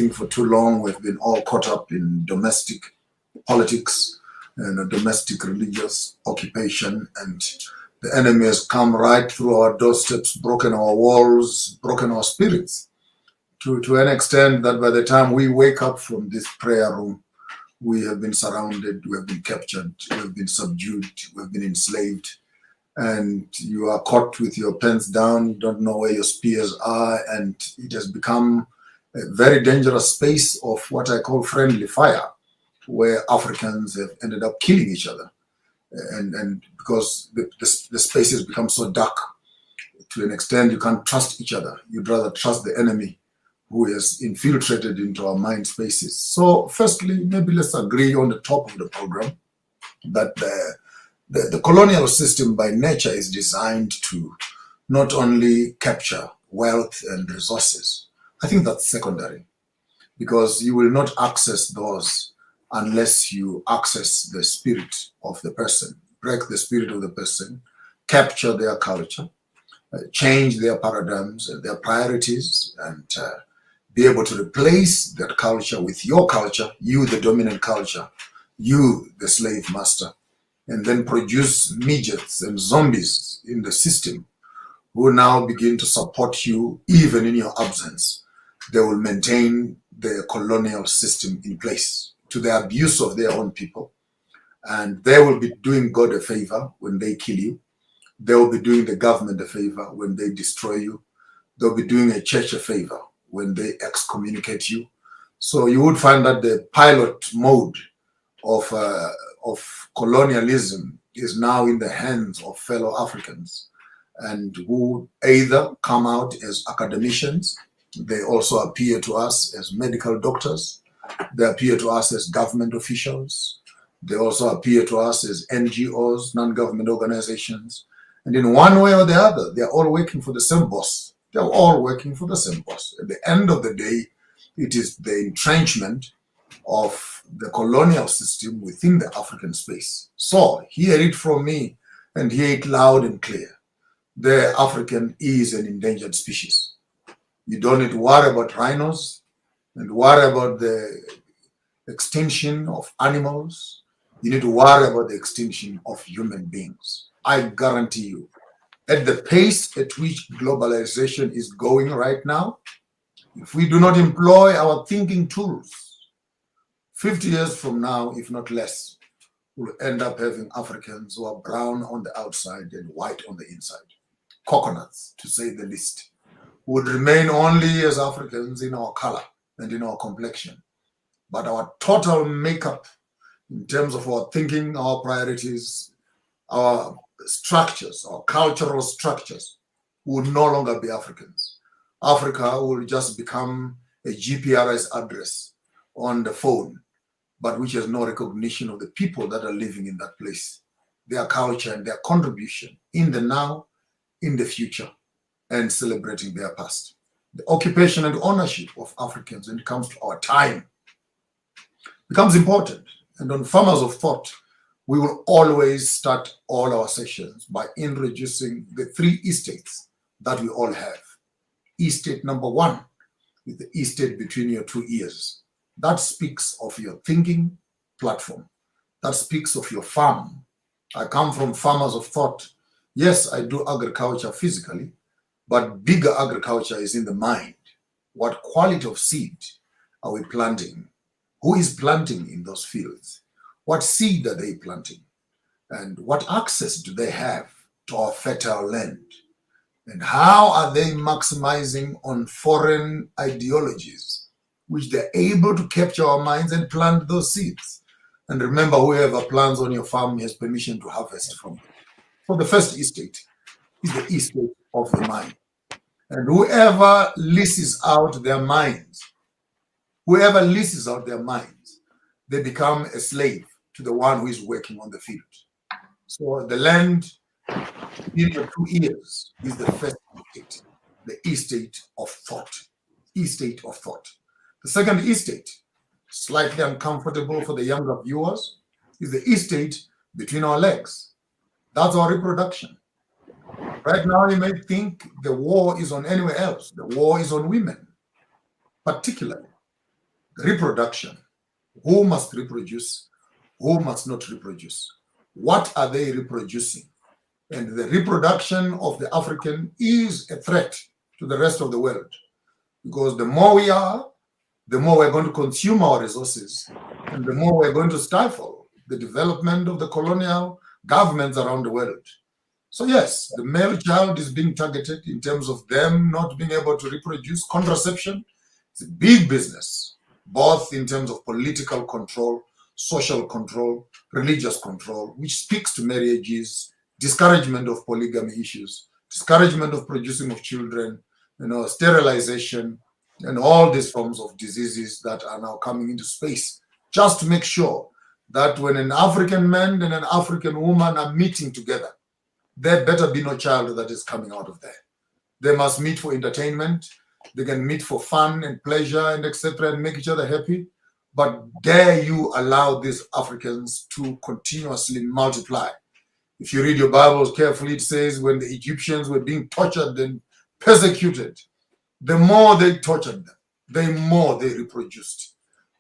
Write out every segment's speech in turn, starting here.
think for too long we've been all caught up in domestic politics and a domestic religious occupation, and the enemy has come right through our doorsteps, broken our walls, broken our spirits, to an extent that by the time we wake up from this prayer room, we have been surrounded, we have been captured, we have been subdued, we have been enslaved, and you are caught with your pens down, you don't know where your spears are, and it has become a very dangerous space of what I call friendly fire, where Africans have ended up killing each other. And because the space has become so dark to an extent you can't trust each other. You'd rather trust the enemy who has infiltrated into our mind spaces. So firstly, maybe let's agree on the top of the program that the colonial system by nature is designed to not only capture wealth and resources. I think that's secondary, because you will not access those unless you access the spirit of the person, break the spirit of the person, capture their culture, change their paradigms and their priorities, and be able to replace that culture with your culture, you the dominant culture, you the slave master, and then produce midgets and zombies in the system who now begin to support you even in your absence. They will maintain the colonial system in place to the abuse of their own people. And they will be doing God a favor when they kill you. They will be doing the government a favor when they destroy you. They'll be doing a church a favor when they excommunicate you. So you would find that the pilot mode of colonialism is now in the hands of fellow Africans, and who either come out as academicians, they also appear to us as medical doctors, they appear to us as government officials, they also appear to us as NGOs, non-government organizations, and in one way or the other, they're all working for the same boss. They're all working for the same boss. At the end of the day, it is the entrenchment of the colonial system within the African space. So hear it from me and hear it loud and clear. The African is an endangered species. You don't need to worry about rhinos and worry about the extinction of animals. You need to worry about the extinction of human beings. I guarantee you, at the pace at which globalization is going right now, if we do not employ our thinking tools, 50 years from now, if not less, we'll end up having Africans who are brown on the outside and white on the inside. Coconuts, to say the least, would remain only as Africans in our color and in our complexion. But our total makeup in terms of our thinking, our priorities, our structures, our cultural structures, would no longer be Africans. Africa will just become a GPRS address on the phone, but which has no recognition of the people that are living in that place, their culture and their contribution in the now, in the future, and celebrating their past. The occupation and ownership of Africans when it comes to our time becomes important. And on Farmers of Thought, we will always start all our sessions by introducing the three estates that we all have. Estate number one is the estate between your two ears. That speaks of your thinking platform. That speaks of your farm. I come from Farmers of Thought. Yes, I do agriculture physically, but bigger agriculture is in the mind. What quality of seed are we planting? Who is planting in those fields? What seed are they planting? And what access do they have to our fertile land? And how are they maximizing on foreign ideologies, which they're able to capture our minds and plant those seeds? And remember, whoever plants on your farm has permission to harvest from it. So the first estate is the estate of the mind. And whoever leases out their minds, they become a slave to the one who is working on the field. So the land in your 2 ears is the first estate, the estate of thought. Estate of thought. The second estate, slightly uncomfortable for the younger viewers, is the estate between our legs. That's our reproduction. Right now, you may think the war is on anywhere else. The war is on women, particularly. reproduction. Who must reproduce? Who must not reproduce? What are they reproducing? And the reproduction of the African is a threat to the rest of the world, because the more we are, the more we're going to consume our resources, and the more we're going to stifle the development of the colonial governments around the world. So yes, the male child is being targeted in terms of them not being able to reproduce. Contraception is a big business, both in terms of political control, social control, religious control, which speaks to marriages, discouragement of polygamy issues, discouragement of producing of children, sterilization, and all these forms of diseases that are now coming into space, just to make sure that when an African man and an African woman are meeting together, there better be no child that is coming out of there. They must meet for entertainment. They can meet for fun and pleasure and etc. and make each other happy. But dare you allow these Africans to continuously multiply? If you read your Bibles carefully, it says when the Egyptians were being tortured and persecuted, the more they tortured them, the more they reproduced,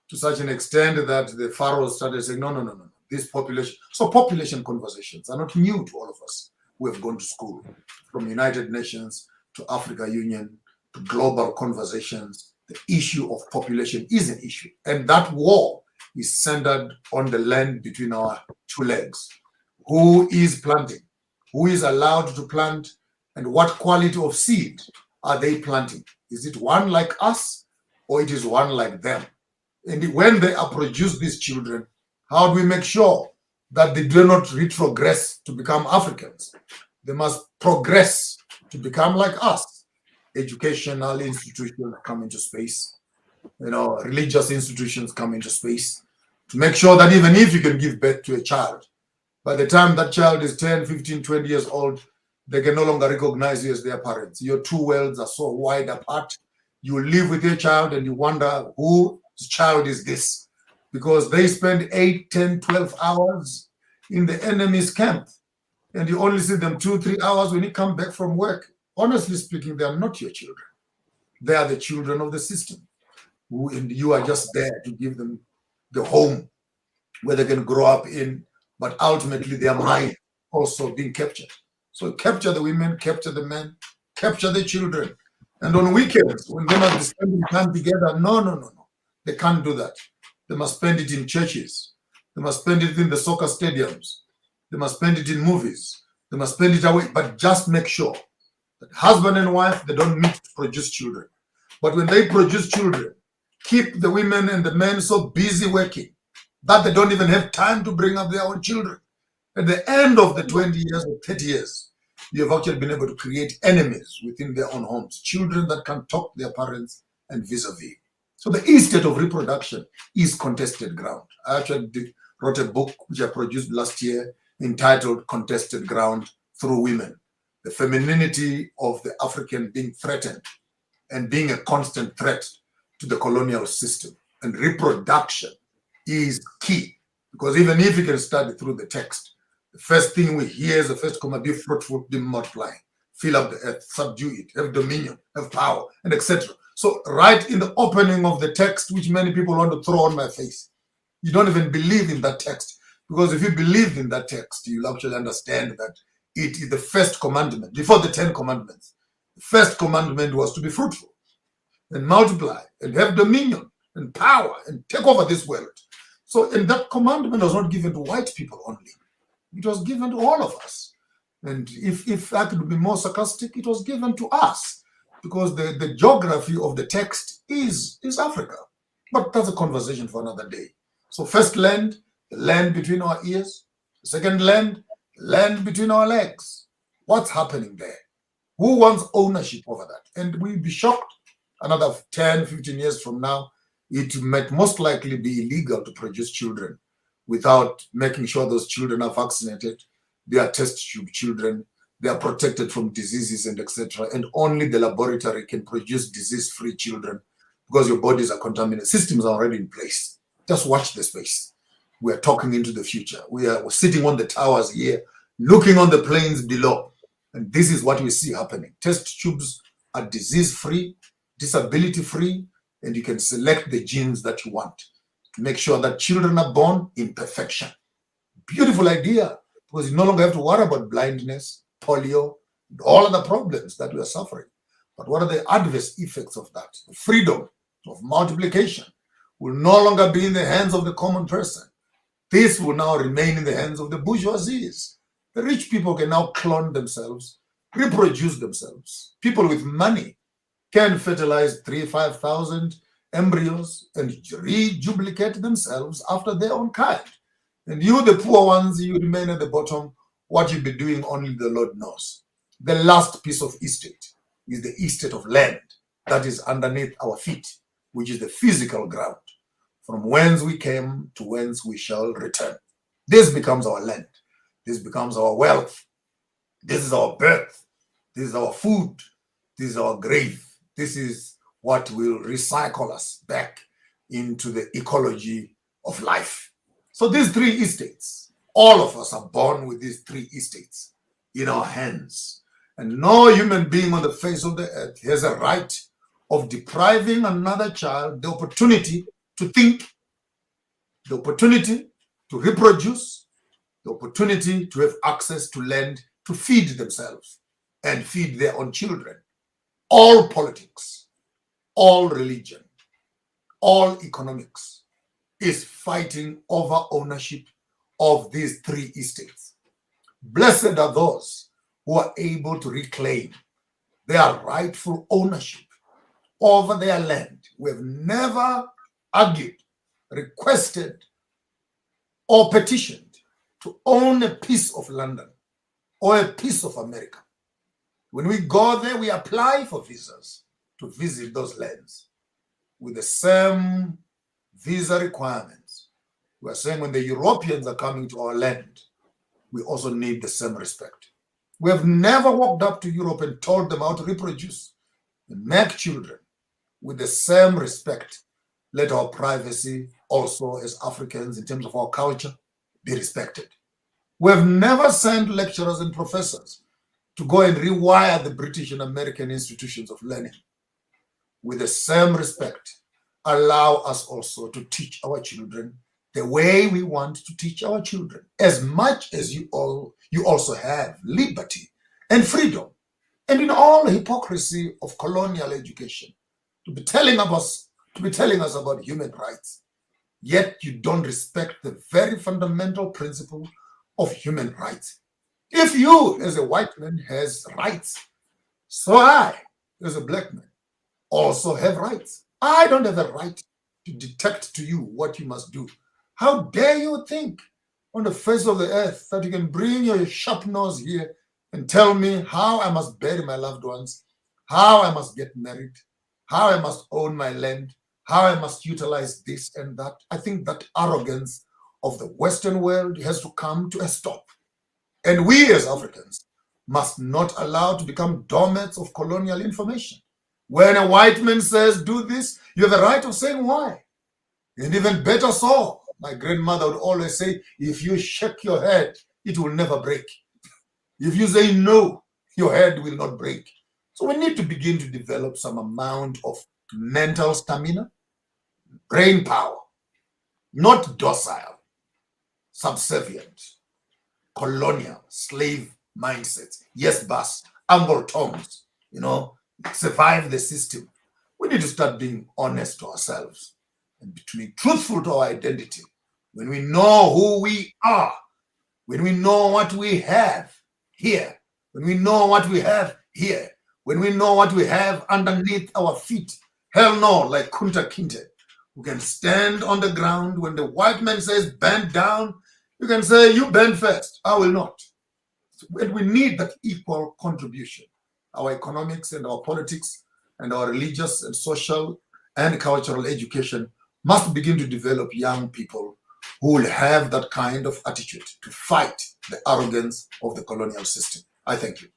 to such an extent that the pharaohs started saying, no, this population. So population conversations are not new to all of us who have gone to school, from United Nations to Africa Union to global conversations. The issue of population is an issue. And that war is centered on the land between our two legs. Who is planting? Who is allowed to plant? And what quality of seed are they planting? Is it one like us, or it is one like them? And when they are produced, these children, how do we make sure that they do not retrogress to become Africans? They must progress to become like us. Educational institutions come into space, religious institutions come into space, to make sure that even if you can give birth to a child, by the time that child is 10, 15, 20 years old, they can no longer recognize you as their parents. Your two worlds are so wide apart. You live with your child and you wonder whose child is this, because they spend 8, 10, 12 hours in the enemy's camp, and you only see them 2, 3 hours when you come back from work. Honestly speaking, they are not your children. They are the children of the system, and you are just there to give them the home where they can grow up in, but ultimately their mind also being captured. So capture the women, capture the men, capture the children. And on weekends, when they must be spending time together, no. They can't do that. They must spend it in churches. They must spend it in the soccer stadiums. They must spend it in movies. They must spend it away. But just make sure that husband and wife, they don't meet to produce children. But when they produce children, keep the women and the men so busy working that they don't even have time to bring up their own children. At the end of the 20 years or 30 years, you have actually been able to create enemies within their own homes, children that can talk to their parents and vis-a-vis. So the estate of reproduction is contested ground. I actually wrote a book which I produced last year entitled Contested Ground Through Women. The femininity of the African being threatened and being a constant threat to the colonial system. And reproduction is key, because even if you can study through the text, the first thing we hear is the first command: be fruitful, be multiplying, fill up the earth, subdue it, have dominion, have power, and etc. So right in the opening of the text, which many people want to throw on my face, you don't even believe in that text, because if you believed in that text, you'll actually understand that it is the first commandment. Before the 10 commandments, the first commandment was to be fruitful and multiply and have dominion and power and take over this world. So, and that commandment was not given to white people only. It was given to all of us. And if I could be more sarcastic, it was given to us, because the geography of the text is Africa. But that's a conversation for another day. So first land, the land between our ears. Second land, land between our legs. What's happening there? Who wants ownership over that? And we'll be shocked another 10, 15 years from now, it might most likely be illegal to produce children without making sure those children are vaccinated, they are test tube children, they are protected from diseases and etc. And only the laboratory can produce disease-free children, because your bodies are contaminated. Systems are already in place. Just watch the space. We are talking into the future. We're sitting on the towers here, looking on the plains below. And this is what we see happening. Test tubes are disease-free, disability-free, and you can select the genes that you want to make sure that children are born in perfection. Beautiful idea, because you no longer have to worry about blindness, polio, and all other problems that we are suffering. But what are the adverse effects of that? The freedom of multiplication will no longer be in the hands of the common person. This will now remain in the hands of the bourgeoisies. The rich people can now clone themselves, reproduce themselves. People with money can fertilize 5,000 embryos and reduplicate themselves after their own kind. And you, the poor ones, you remain at the bottom. What you'll be doing, only the Lord knows. The last piece of estate is the estate of land that is underneath our feet, which is the physical ground, from whence we came to whence we shall return. This becomes our land. This becomes our wealth. This is our birth. This is our food. This is our grave. This is what will recycle us back into the ecology of life. So these three estates, all of us are born with these three estates in our hands. And no human being on the face of the earth has a right of depriving another child the opportunity to think, the opportunity to reproduce, the opportunity to have access to land, to feed themselves and feed their own children. All politics, all religion, all economics is fighting over ownership of these three estates. Blessed are those who are able to reclaim their rightful ownership over their land. We have never argued, requested, or petitioned to own a piece of London or a piece of America. When we go there, we apply for visas to visit those lands with the same visa requirements. We are saying when the Europeans are coming to our land, we also need the same respect. We have never walked up to Europe and told them how to reproduce and make children. With the same respect, let our privacy also as Africans in terms of our culture be respected. We have never sent lecturers and professors to go and rewire the British and American institutions of learning. With the same respect, allow us also to teach our children the way we want to teach our children, as much as you also have liberty and freedom, and in all hypocrisy of colonial education, to be telling us about human rights, yet you don't respect the very fundamental principle of human rights. If you, as a white man, has rights, so I, as a black man, also have rights. I don't have a right to dictate to you what you must do. How dare you think on the face of the earth that you can bring your sharp nose here and tell me how I must bury my loved ones, how I must get married, how I must own my land, how I must utilize this and that. I think that arrogance of the Western world has to come to a stop. And we as Africans must not allow to become doormats of colonial information. When a white man says, do this, you have a right of saying why. And even better so, my grandmother would always say, if you shake your head, it will never break. If you say no, your head will not break. So we need to begin to develop some amount of mental stamina, brain power, not docile, subservient, colonial, slave mindsets. Yes, boss, Uncle Toms, survive the system. We need to start being honest to ourselves and to be truthful to our identity. When we know who we are, when we know what we have here, when we know what we have here, when we know what we have underneath our feet, hell no, like Kunta Kinte, who can stand on the ground when the white man says bend down, you can say you bend first, I will not. And we need that equal contribution. Our economics and our politics and our religious and social and cultural education must begin to develop young people who will have that kind of attitude to fight the arrogance of the colonial system. I thank you.